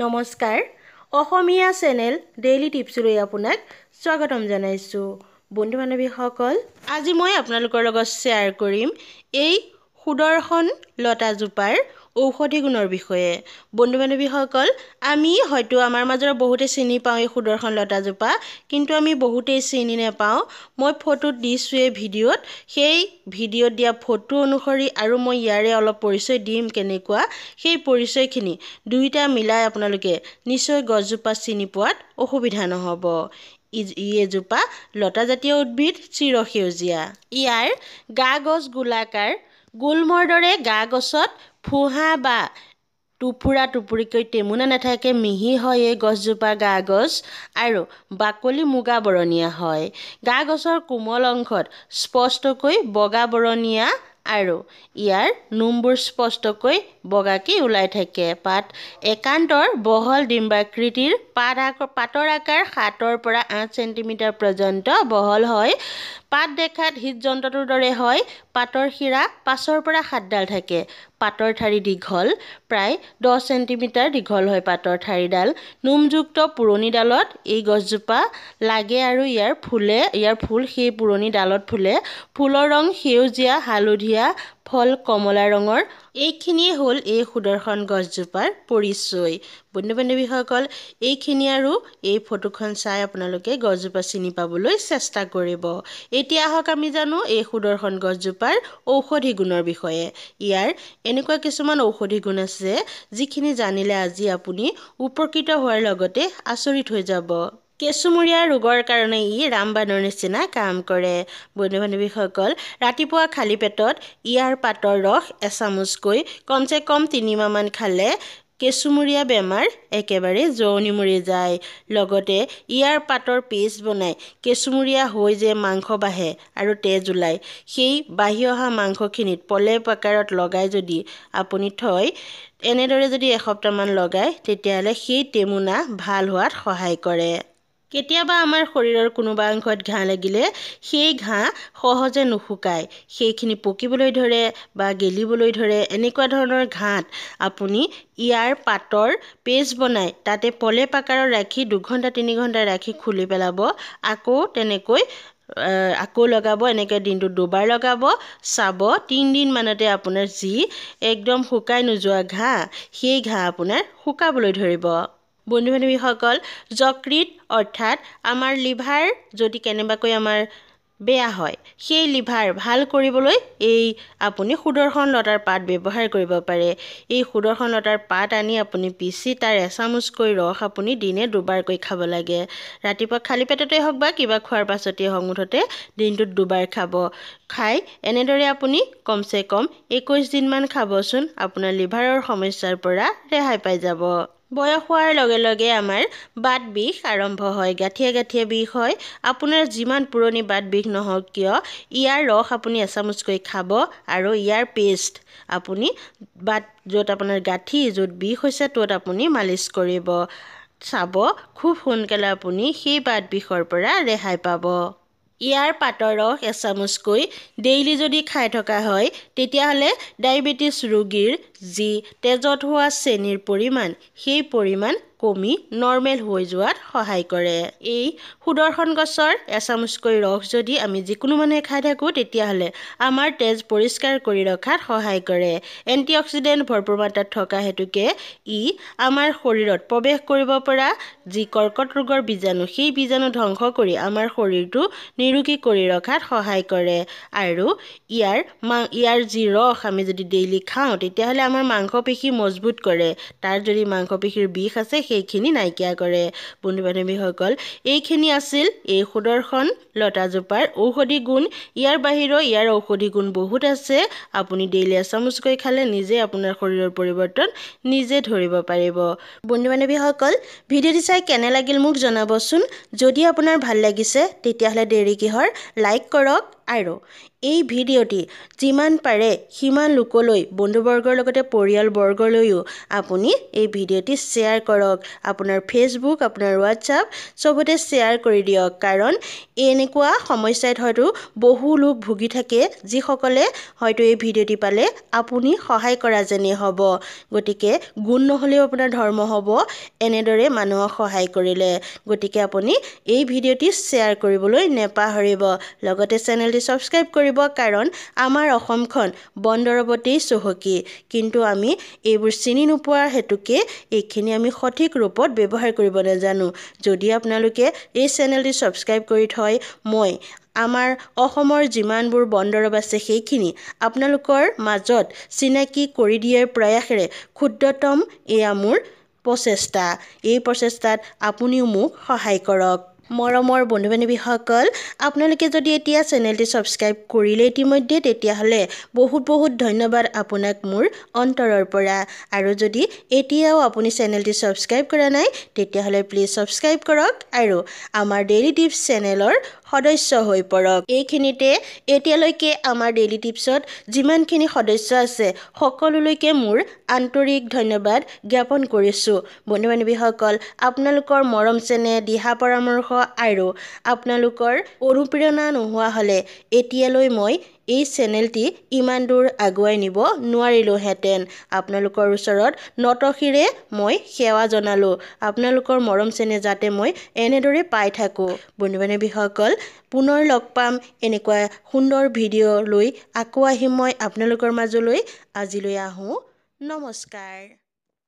নমস্কাৰ অসমীয়া channel daily টিপছলৈ আপোনাক স্বাগতম জনাইছোঁ বন্ধু বান্ধৱীসকল আজি মই আপোনালোকৰ লগত শ্বেয়াৰ কৰিম এই সুদৰ্শন লতাজোপাৰ ঔষধি গুণৰ বিষয়ে বন্ধু বান্ধৱীসকল আমি হয়তো আমাৰ মাজৰ বহুতে চিনি পাওঁ এই সুদৰ্শন লতাজোপা কিন্তু আমি বহুতেই চিনি নাপাওঁ মই ফটোত দিছোঁৱে ভিডিঅ'ত সেই ভিডিঅ'ত দিয়া ফটো অনুসৰি আৰু মই ইয়াৰে অলপ পৰিচয় দিম কেনেকুৱা সেই পৰিচয়খিনি দুইটা মিলাই আপোনালোকে নিশ্চয় গছজোপা চিনি পোৱাত অসুবিধা নহ'ব এজোপা লতাজাতীয় উদ্ভিদ চিৰসেউজীয়া ইয়াৰ গা গছ গোলাকাৰ গুলমৰ দৰে গা গছত ফুহা বা টুপুৰা টুপুৰিকৈ টেমুনা নাথাকে মিহি হয় এই গছজোপা গা গছ আৰু বাকলি মুগা বৰণীয়া হয় গা গছৰ কোমল অংশত স্পষ্টকৈ বগা বৰণীয়া আৰু ইয়াৰ নোমবোৰ স্পষ্টকৈ বগাকৈ ওলাই থাকে পাত একান্তৰ বহল ডিম্বাকৃতিৰ পাতৰ আকাৰ 7 পৰা 8 চেণ্টিমিটাৰ পৰ্যন্ত বহল হয় পাত দেখাত হৃদযন্ত্ৰটোৰ দৰে হয় পাতৰ শিৰা 5 পৰা 7ডাল থাকে পাতৰ ঠাৰি দীঘল প্ৰায় 10 চেণ্টিমিটাৰ দীঘল হয় পাতৰ ঠাৰিডাল নোমযুক্ত পুৰণি ডালত এই গছজোপা লাগে আৰু ইয়াৰ ফুল সেই পুৰণি ডালত ফুলে ফুলৰ ৰং সেউজীয়া হালধীয়া ফল কমলা ৰঙৰ এইখিনিয়ে হ'ল এই সুদৰ্শন গছজোপাৰ পৰিচয় বন্ধু বান্ধৱীসকল এইখিনি আৰু এই ফটোখন চাই আপোনালোকে গছজোপা চিনি পাবলৈ চেষ্টা কৰিব এতিয়া আহক আমি জানো এই সুদৰ্শন গছজোপাৰ ঔষধি গুণৰ বিষয়ে ইয়াৰ এনেকুৱা কিছুমান ঔষধি গুণ আছে যিখিনি জানিলে আজি আপুনি উপকৃত হোৱাৰ লগতে আচৰিত হৈ যাব কেঁচুমূৰীয়া ৰোগৰ কাৰণে ই ৰামবাণৰ নিচিনা কাম কৰে বন্ধু বান্ধৱীসকল ৰাতিপুৱা খালী পেটত ইয়াৰ পাতৰ ৰস এচামুচকৈ কমচে কম 3 মাহমান খালে কেঁচুমূৰীয়া বেমাৰ একেবাৰে জৰণি মৰি যায় লগতে ইয়াৰ পাতৰ পেষ্ট বনাই কেঁচুমূৰীয়া হৈ যে মাংস বাঢ়ে আৰু তেজ ওলায় সেই বাঢ়ি অহা মাংসখিনিত পলেপ আকাৰত লগাই যদি আপুনি থয় এনেদৰে যদি এসপ্তাহমান লগায় তেতিয়াহ'লে সেই টেমুনা ভাল হোৱাত সহায় কৰে কেতিয়াবা আমাৰ শৰীৰৰ কোনোবা অংশত ঘাঁ লাগিলে সেই ঘাঁ সহজে নুশুকায় সেইখিনি পকিবলৈ ধৰে বা গেলিবলৈ ধৰে এনেকুৱা ধৰণৰ ঘাঁত আপুনি ইয়াৰ পাতৰ পেষ্ট বনাই তাতে পলেপ আকাৰত ৰাখি 2 ঘণ্টা 3 ঘণ্টা ৰাখি খুলি পেলাব আকৌ লগাব এনেকৈ দিনটোত 2বাৰ লগাব চাব 3 দিন মানতে আপোনাৰ যি একদম শুকাই নোযোৱা ঘাঁ সেই ঘাঁ আপোনাৰ শুকাবলৈ ধৰিব বন্ধু বান্ধৱীসকল যকৃত অৰ্থাৎ আমাৰ লিভাৰ যদি কেনেবাকৈ আমাৰ বেয়া হয় সেই লিভাৰ ভাল কৰিবলৈ এই আপুনি সুদৰ্শন লতাৰ পাত ব্যৱহাৰ কৰিব পাৰে এই সুদৰ্শন লতাৰ পাত আনি আপুনি পিচি তাৰ এচামুচকৈ ৰস আপুনি দিনে 2বাৰকৈ খাব লাগে ৰাতিপুৱা খালী পেটতে হওক বা কিবা খোৱাৰ পাছতেই হওক মুঠতে দিনটোত 2বাৰ খাব খাই এনেদৰে আপুনি কমচে কম 21 দিনমান খাবচোন আপোনাৰ লিভাৰৰ সমস্যাৰ পৰা ৰেহাই পাই যাব বয়স হোৱাৰ লগে লগে আমাৰ বাত বিষ আৰম্ভ হয় গাঁঠিয়ে বিষ হয় আপোনাৰ যিমান পুৰণি বাত বিষ নহওক কিয় ইয়াৰ ৰস আপুনি এচামুচকৈ খাব আৰু ইয়াৰ পেষ্ট আপুনি বাত য'ত আপোনাৰ গাঁঠি য'ত বিষ হৈছে ত'ত আপুনি মালিচ কৰিব চাব খুব সোনকালে আপুনি সেই বাত বিষৰ পৰা ৰেহাই পাব ইয়াৰ পাতৰ ৰস এচামুচকৈ ডেইলি যদি খাই থকা হয় তেতিয়াহ'লে ডায়েবেটিছ ৰোগীৰ যি তেজত হোৱা চেনিৰ পৰিমাণ সেই পৰিমাণ কমি নৰ্মেল হৈ যোৱাত সহায় কৰে এই সুদৰ্শন গছৰ এচামুচকৈ ৰস যদি আমি যিকোনো মানুহে খাই থাকোঁ তেতিয়াহ'লে আমাৰ তেজ পৰিষ্কাৰ কৰি ৰখাত সহায় কৰে এণ্টিঅক্সিডেণ্ট ভৰপূৰ মাত্ৰাত থকা হেতুকে ই আমাৰ শৰীৰত প্ৰৱেশ কৰিব পৰা যি কৰ্কট ৰোগৰ বীজাণু সেই বীজাণু ধ্বংস কৰি আমাৰ শৰীৰটো নিৰোগী কৰি ৰখাত সহায় কৰে আৰু ইয়াৰ যি ৰস আমি যদি ডেইলি খাওঁ তেতিয়াহ'লে আমাৰ মাংসপেশী মজবুত কৰে তাৰ যদি মাংসপেশীৰ বিষ আছে সেইখিনি নাইকিয়া কৰে বন্ধু বান্ধৱীসকল এইখিনি আছিল এই সুদৰ্শন লতাজোপাৰ ঔষধি গুণ ইয়াৰ বাহিৰেও ইয়াৰ ঔষধি গুণ বহুত আছে আপুনি ডেইলি এচামুচকৈ খালে নিজে আপোনাৰ শৰীৰৰ পৰিৱৰ্তন নিজে ধৰিব পাৰিব বন্ধু বান্ধৱীসকল ভিডিঅ'টি চাই কেনে লাগিল মোক জনাবচোন যদি আপোনাৰ ভাল লাগিছে তেতিয়াহ'লে দেৰি কিহৰ লাইক কৰক আৰু এই ভিডিঅ'টি যিমান পাৰে সিমান লোকলৈ বন্ধুবৰ্গৰ লগতে পৰিয়ালবৰ্গলৈও আপুনি এই ভিডিঅ'টি শ্বেয়াৰ কৰক আপোনাৰ ফেচবুক আপোনাৰ হোৱাটছআপ চবতে শ্বেয়াৰ কৰি দিয়ক কাৰণ এনেকুৱা সমস্যাত হয়তো বহু লোক ভুগি থাকে যিসকলে হয়তো এই ভিডিঅ'টি পালে আপুনি সহায় কৰা যেনে হ'ব গতিকে গুণ নহলেও আপোনাৰ ধৰ্ম হ'ব এনেদৰে মানুহক সহায় কৰিলে গতিকে আপুনি এই ভিডিঅ'টি শ্বেয়াৰ কৰিবলৈ নেপাহৰিব লগতে চেনেলটি সাবস্ক্ৰাইব কৰিব কাৰণ আমাৰ অসমখন বন্দৰৱতেই চহকী কিন্তু আমি এইবোৰ চিনি নোপোৱাৰ হেতুকে এইখিনি আমি সঠিক ৰূপত ব্যৱহাৰ কৰিব নাজানো যদি আপোনালোকে এই চেনেলটি সাবস্ক্ৰাইব কৰি থয় মই আমাৰ অসমৰ যিমানবোৰ বন্দৰৱ আছে সেইখিনি আপোনালোকৰ মাজত চিনাকি কৰি দিয়াৰ প্ৰয়াসেৰে ক্ষুদ্ৰতম এয়া মোৰ প্ৰচেষ্টা এই প্ৰচেষ্টাত আপুনিও মোক সহায় কৰক মৰমৰ বন্ধু-বান্ধৱীসকল আপোনালোকে যদি এতিয়া চেনেলটি সাবস্ক্ৰাইব কৰিলে ইতিমধ্যে তেতিয়াহলে বহুত ধন্যবাদ আপোনাক মোৰ অন্তৰৰ পৰা আৰু যদি এতিয়াও আপুনি চেনেলটি সাবস্ক্ৰাইব কৰা নাই তেতিয়াহলে প্লিজ সাবস্ক্ৰাইব কৰক আৰু আমাৰ ডেইলি টিপছ চেনেলৰ সদস্য হৈ পৰক এইখিনিতে এতিয়ালৈকে আমাৰ ডেইলি টিপছত যিমানখিনি সদস্য আছে সকলোলৈকে মোৰ আন্তৰিক ধন্যবাদ জ্ঞাপন কৰিছো বন্ধু-বান্ধৱীসকল আপোনালোকৰ মৰম চেনেহ দিহা পৰামৰ্শ আৰু আপোনালোকৰ অনুপ্ৰেৰণা নোহোৱা হলে এতিয়ালৈ মই এই চেনেলটি ইমান দূৰ আগুৱাই নিব নোৱাৰিলোহেঁতেন আপোনালোকৰ ওচৰত নতশিৰে মই সেৱা জনালো আপোনালোকৰ মৰম চেনেহ যাতে মই এনেদৰে পাই থাকো বন্ধু-বান্ধৱীসকল পুনৰ লগ পাম এনেকুৱা সুন্দৰ ভিডিঅ' লৈ আকৌ আহিম মই আপোনালোকৰ মাজলৈ আজিলৈ আহো নমস্কাৰ